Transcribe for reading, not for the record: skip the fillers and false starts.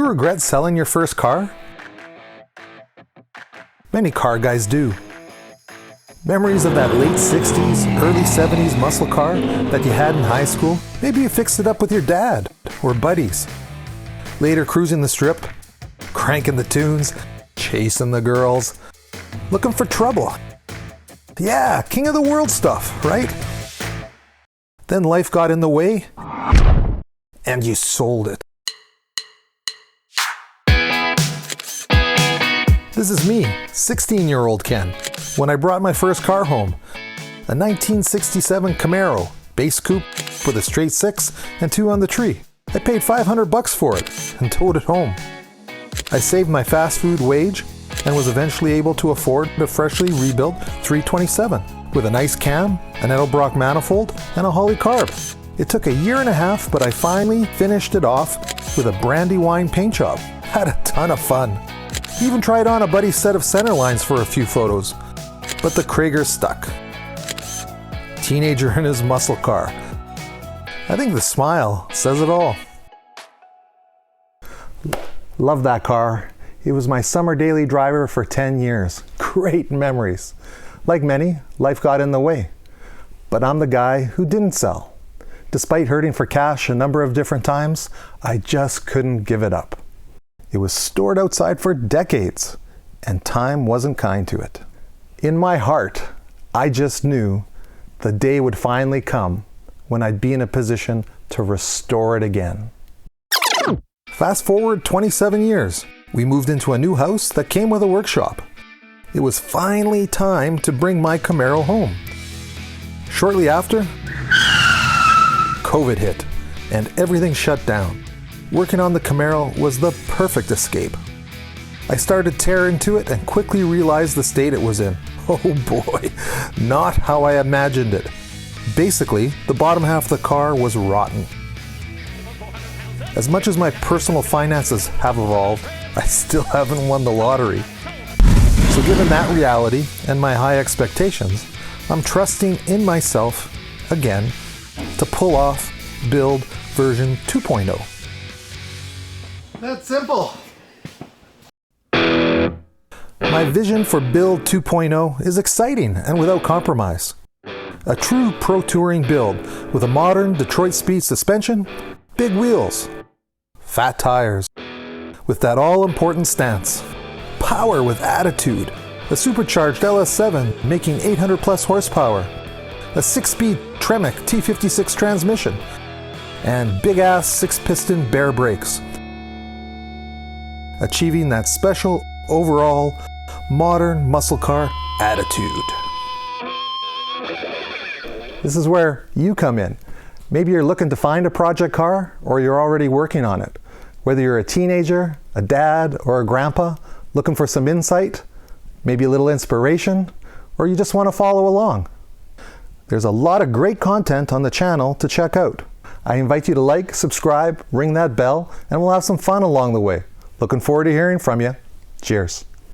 you regret selling your first car? Many car guys do. Memories of that late 60s, early 70s muscle car that you had in high school? Maybe you fixed it up with your dad or buddies. Later cruising the strip, cranking the tunes, chasing the girls, looking for trouble. Yeah, king of the world stuff, right? Then life got in the way, and you sold it. This is me, 16-year-old Ken, when I brought my first car home. A 1967 Camaro, base coupe with a straight 6 and 2 on the tree. I paid $500 for it and towed it home. I saved my fast food wage and was eventually able to afford a freshly rebuilt 327 with a nice cam, an Edelbrock manifold, and a Holly carb. It took a year and a half, but I finally finished it off with a Brandywine paint job. Had a ton of fun. Even tried on a buddy's set of center lines for a few photos, but the Krager stuck. Teenager in his muscle car. I think the smile says it all. Love that car. It was my summer daily driver for 10 years. Great memories. Like many, life got in the way. But I'm the guy who didn't sell. Despite hurting for cash a number of different times, I just couldn't give it up. It was stored outside for decades, and time wasn't kind to it. In my heart, I just knew the day would finally come when I'd be in a position to restore it again. Fast forward 27 years, we moved into a new house that came with a workshop. It was finally time to bring my Camaro home. Shortly after, COVID hit, and everything shut down. Working on the Camaro was the perfect escape. I started tearing into it and quickly realized the state it was in. Oh boy, not how I imagined it. Basically, the bottom half of the car was rotten. As much as my personal finances have evolved, I still haven't won the lottery. So given that reality and my high expectations, I'm trusting in myself again to pull off build version 2.0. That's simple. My vision for Build 2.0 is exciting and without compromise. A true pro touring build with a modern Detroit Speed suspension, big wheels, fat tires, with that all-important stance, power with attitude, a supercharged LS7 making 800 plus horsepower, a 6-speed Tremec T56 transmission, and big-ass 6-piston bare brakes. Achieving that special overall modern muscle car attitude. This is where you come in. Maybe you're looking to find a project car, or you're already working on it. Whether you're a teenager, a dad, or a grandpa looking for some insight, maybe a little inspiration, or you just want to follow along. There's a lot of great content on the channel to check out. I invite you to like, subscribe, ring that bell, and we'll have some fun along the way. Looking forward to hearing from you. Cheers.